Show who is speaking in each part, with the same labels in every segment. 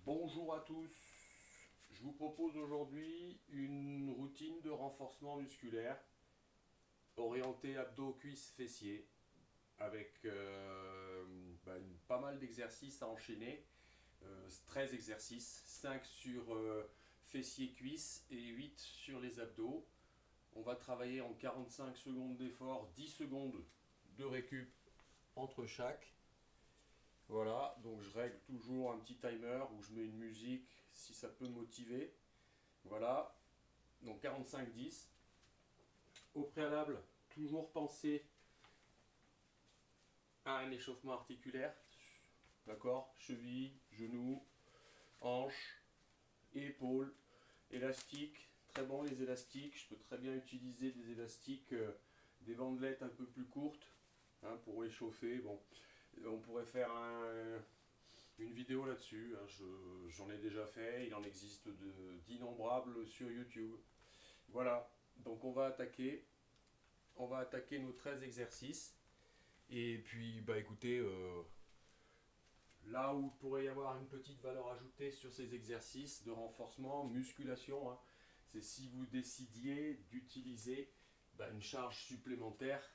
Speaker 1: Bonjour à tous, je vous propose aujourd'hui une routine de renforcement musculaire orientée abdos, cuisses, fessiers avec pas mal d'exercices à enchaîner, 13 exercices, 5 sur fessiers, cuisses et 8 sur les abdos. On va travailler en 45 secondes d'effort, 10 secondes de récup entre chaque. Voilà, donc je règle toujours un petit timer où je mets une musique si ça peut me motiver. Voilà, donc 45-10. Au préalable, toujours penser à un échauffement articulaire. D'accord, cheville, genou, hanche, épaules, élastique. Très bon les élastiques. Je peux très bien utiliser des élastiques, des bandelettes un peu plus courtes hein, pour échauffer. Bon, on pourrait faire une vidéo là-dessus, hein, j'en ai déjà fait, il en existe d'innombrables sur YouTube. Voilà, donc on va attaquer nos 13 exercices. Et puis, bah écoutez, là où il pourrait y avoir une petite valeur ajoutée sur ces exercices de renforcement, musculation, hein, c'est si vous décidiez d'utiliser une charge supplémentaire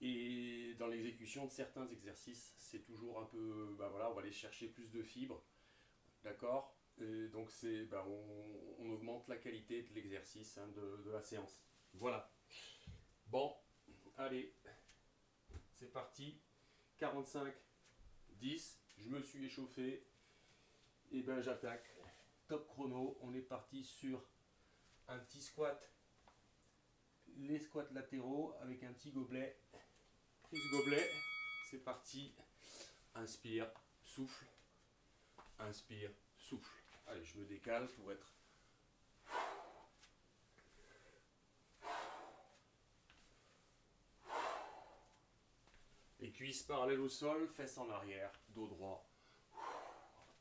Speaker 1: et dans l'exécution de certains exercices, c'est toujours un peu, voilà, on va aller chercher plus de fibres, d'accord. Et donc on augmente la qualité de l'exercice hein, de la séance. Voilà. Bon, allez, c'est parti. 45, 10. Je me suis échauffé. Et ben j'attaque. Top chrono. On est parti sur un petit squat. Les squats latéraux avec un petit gobelet. Prise gobelet. C'est parti. Inspire, souffle. Inspire, souffle. Allez, je me décale pour être. Les cuisses parallèles au sol, fesses en arrière, dos droit.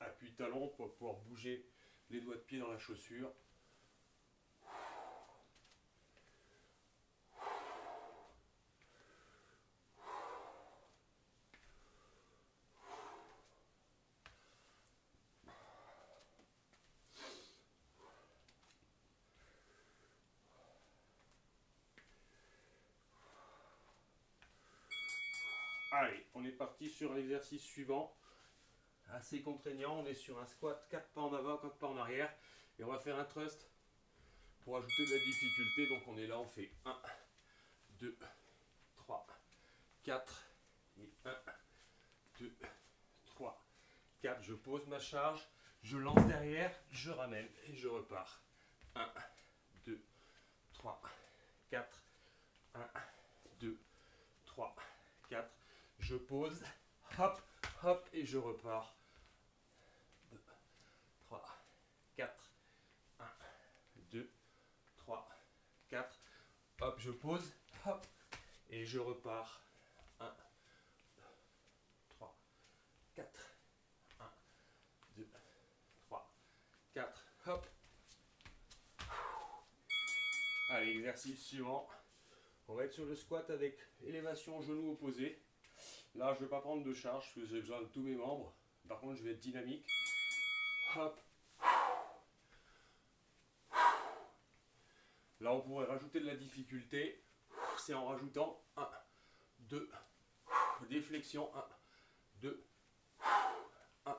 Speaker 1: Appui talon pour pouvoir bouger les doigts de pied dans la chaussure. Allez, on est parti sur l'exercice suivant. Assez contraignant, on est sur un squat 4 pas en avant, 4 pas en arrière. Et on va faire un thrust pour ajouter de la difficulté. Donc on est là, on fait 1, 2, 3, 4. Et 1, 2, 3, 4. Je pose ma charge, je lance derrière, je ramène et je repars. 1, 2, 3, 4. 1, 2, 3, 4. Je pose, hop, hop, et je repars. 2, 3, 4. 1, 2, 3, 4. Hop, je pose, hop, et je repars. 1, 3, 4. 1, 2, 3, 4. Hop. Allez, exercice suivant. On va être sur le squat avec élévation genou opposé. Là, je ne vais pas prendre de charge parce que j'ai besoin de tous mes membres. Par contre, je vais être dynamique. Hop. Là, on pourrait rajouter de la difficulté. C'est en rajoutant 1, 2, des flexions. 1, 2, 1,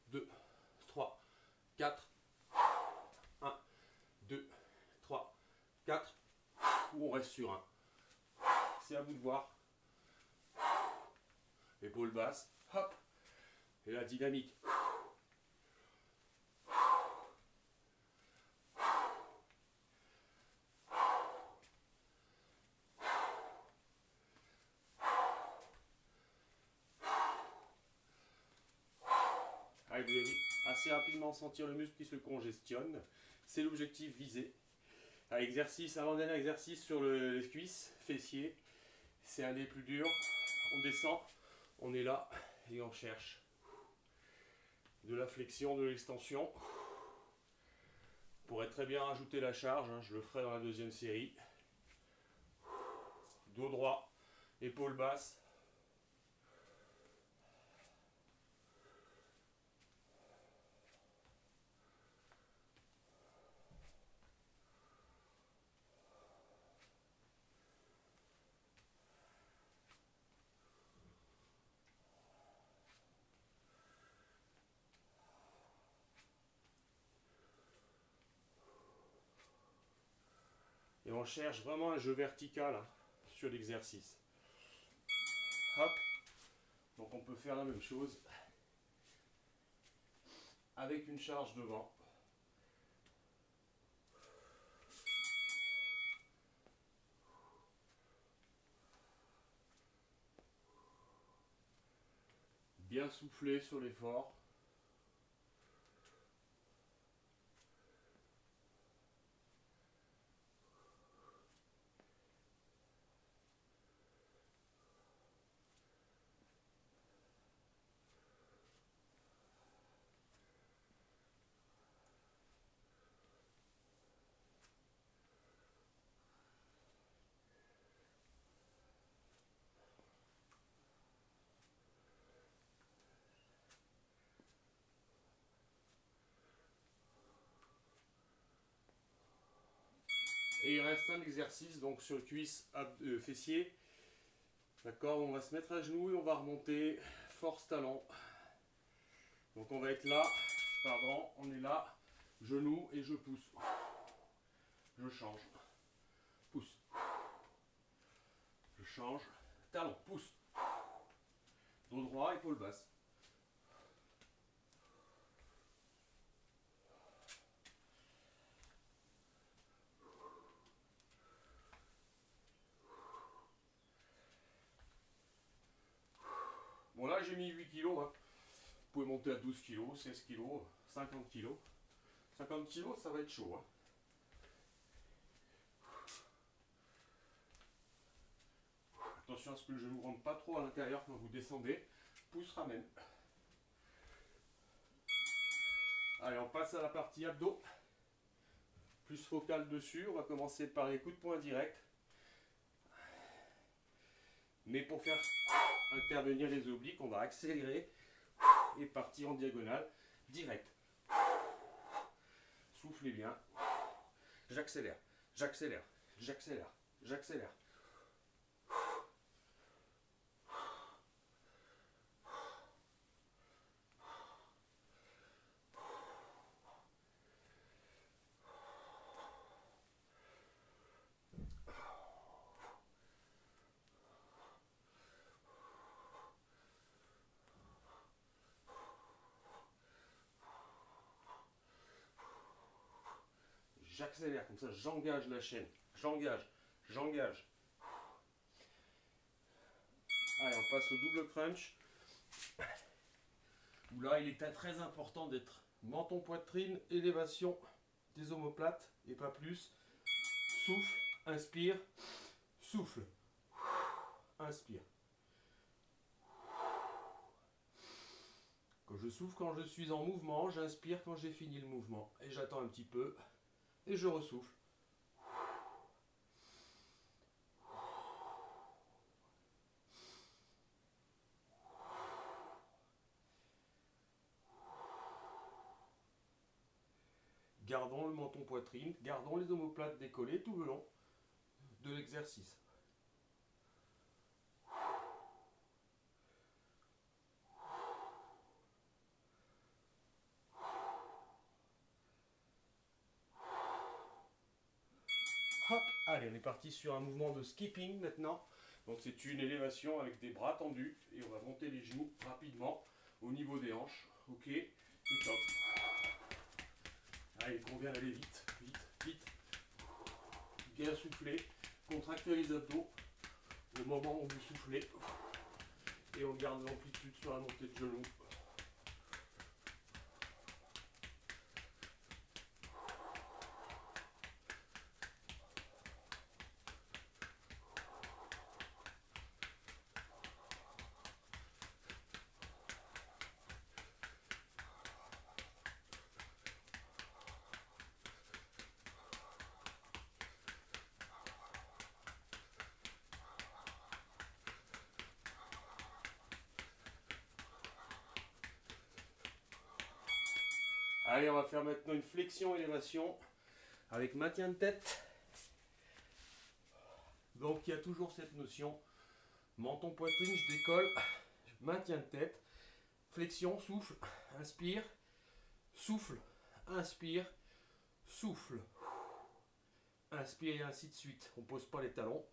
Speaker 1: 2, 3, 4. 1, 2, 3, 4. Ou on reste sur 1. C'est à vous de voir. Épaule basse. Hop. Et la dynamique. Allez, vous allez assez rapidement sentir le muscle qui se congestionne. C'est l'objectif visé. Exercice, avant-dernier exercice sur les cuisses, fessiers. C'est un des plus durs. On descend, on est là et on cherche de la flexion, de l'extension. On pourrait très bien rajouter la charge, hein, je le ferai dans la deuxième série. Dos droit, épaule basse. Et on cherche vraiment un jeu vertical hein, sur l'exercice. Hop. Donc on peut faire la même chose avec une charge devant. Bien souffler sur l'effort. Et il reste un exercice donc sur le cuisse fessier. D'accord, on va se mettre à genoux et on va remonter, force talon. Donc on va être là, pardon, on est là, genou et je pousse. Je change, pousse. Je change, talon, pousse. Dos droit, épaule basse. Bon là j'ai mis 8 kg, hein. Vous pouvez monter à 12 kg, 16 kg, 50 kg. 50 kg ça va être chaud. Hein. Attention à ce que le genou ne rentre pas trop à l'intérieur quand vous descendez. Pouce, ramène. Allez, on passe à la partie abdos. Plus focal dessus, on va commencer par les coups de poing directs. Mais pour faire intervenir les obliques, on va accélérer et partir en diagonale direct. Soufflez bien. J'accélère, j'accélère, j'accélère, j'accélère. J'accélère, comme ça j'engage la chaîne. J'engage, j'engage. Allez, on passe au double crunch. Où là, il est très important d'être menton poitrine, élévation des omoplates et pas plus. Souffle, inspire, souffle, inspire. Quand je souffle quand je suis en mouvement, j'inspire quand j'ai fini le mouvement. Et j'attends un petit peu et je ressouffle. Gardons le menton poitrine, gardons les omoplates décollées tout le long de l'exercice. Hop, allez, on est parti sur un mouvement de skipping maintenant. Donc c'est une élévation avec des bras tendus et on va monter les genoux rapidement au niveau des hanches. Ok, et top. Allez, il convient d'aller vite, vite, vite. Bien souffler, contractez les abdos au moment où vous soufflez. Et on garde l'amplitude sur la montée de genoux. Allez, on va faire maintenant une flexion-élévation avec maintien de tête. Donc il y a toujours cette notion. Menton poitrine, je décolle, maintien de tête, flexion, souffle, inspire, souffle, inspire, souffle. inspire et ainsi de suite. On ne pose pas les talons.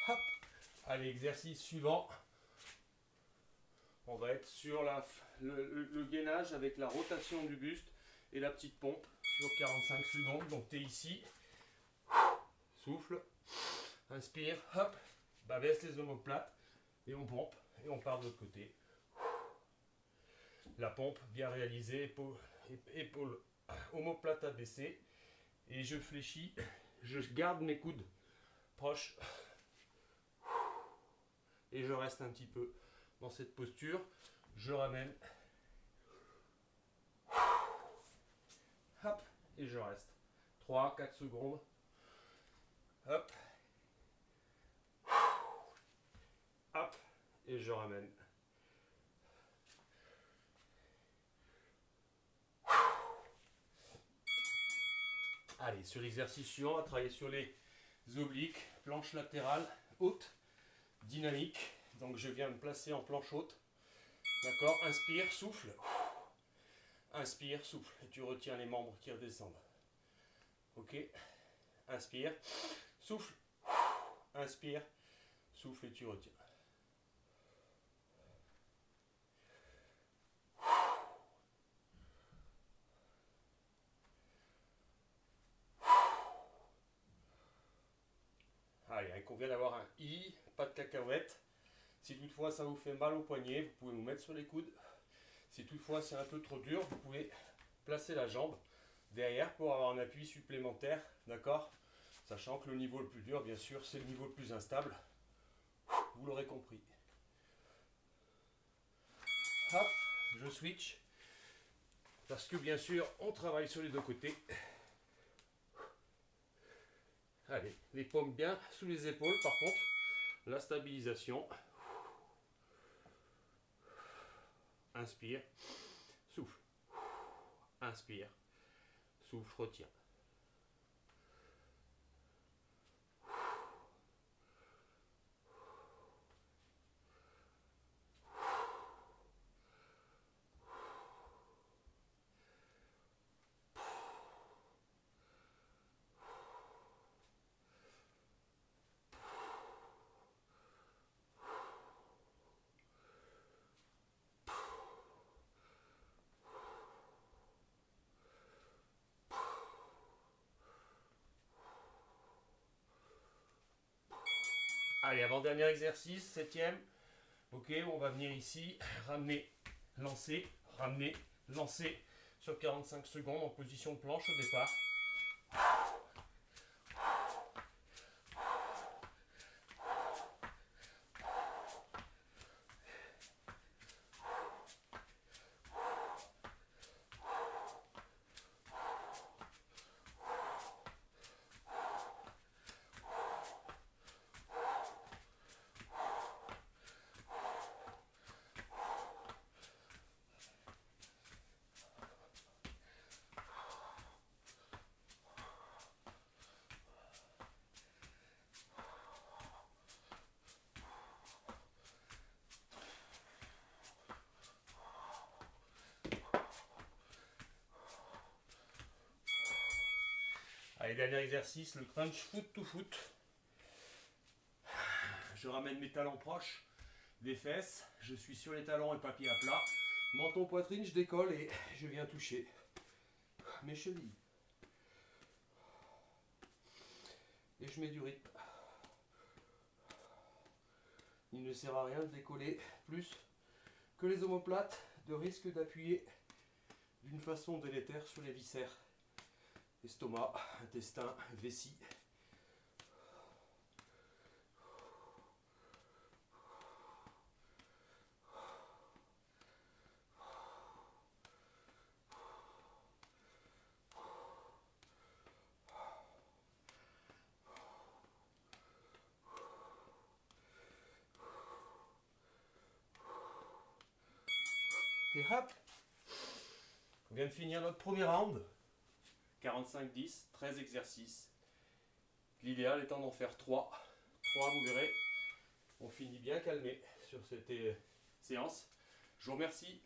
Speaker 1: Hop. Allez, exercice suivant. On va être sur le gainage avec la rotation du buste et la petite pompe sur 45 secondes. Donc tu es ici, souffle, inspire, hop, baisse les omoplates et on pompe et on part de l'autre côté. La pompe bien réalisée, épaule omoplate abaissée et je fléchis, je garde mes coudes proches et je reste un petit peu dans cette posture. Je ramène, hop, et je reste 3-4 secondes, hop, hop, et je ramène. Allez, sur l'exercice suivant, on va travailler sur les obliques, planche latérale haute, dynamique. Donc je viens me placer en planche haute. D'accord, inspire, souffle. Inspire, souffle. Et tu retiens les membres qui redescendent. Ok, inspire, souffle. Inspire, souffle et tu retiens. Allez, il convient d'avoir un I, pas de cacahuète. Si toutefois ça vous fait mal au poignet, vous pouvez vous mettre sur les coudes. Si toutefois c'est un peu trop dur, vous pouvez placer la jambe derrière pour avoir un appui supplémentaire, d'accord? Sachant que le niveau le plus dur, bien sûr, c'est le niveau le plus instable. Vous l'aurez compris. Hop, je switch. Parce que bien sûr, on travaille sur les deux côtés. Allez, les paumes bien sous les épaules, par contre, la stabilisation. Inspire, souffle. Inspire, souffle, retiens. Allez, avant-dernier exercice, 7e. Ok, on va venir ici, ramener, lancer sur 45 secondes en position de planche au départ. Allez, dernier exercice, le crunch foot to foot. Je ramène mes talons proches des fesses. Je suis sur les talons et papier à plat. Menton, poitrine, je décolle et je viens toucher mes chevilles. Et je mets du rythme. Il ne sert à rien de décoller plus que les omoplates, de risque d'appuyer d'une façon délétère sur les viscères. Estomac, intestin, vessie. Et hop, on vient de finir notre premier round. 45-10, 13 exercices. L'idéal étant d'en faire 3. 3, vous verrez, on finit bien calmé sur cette séance. Je vous remercie.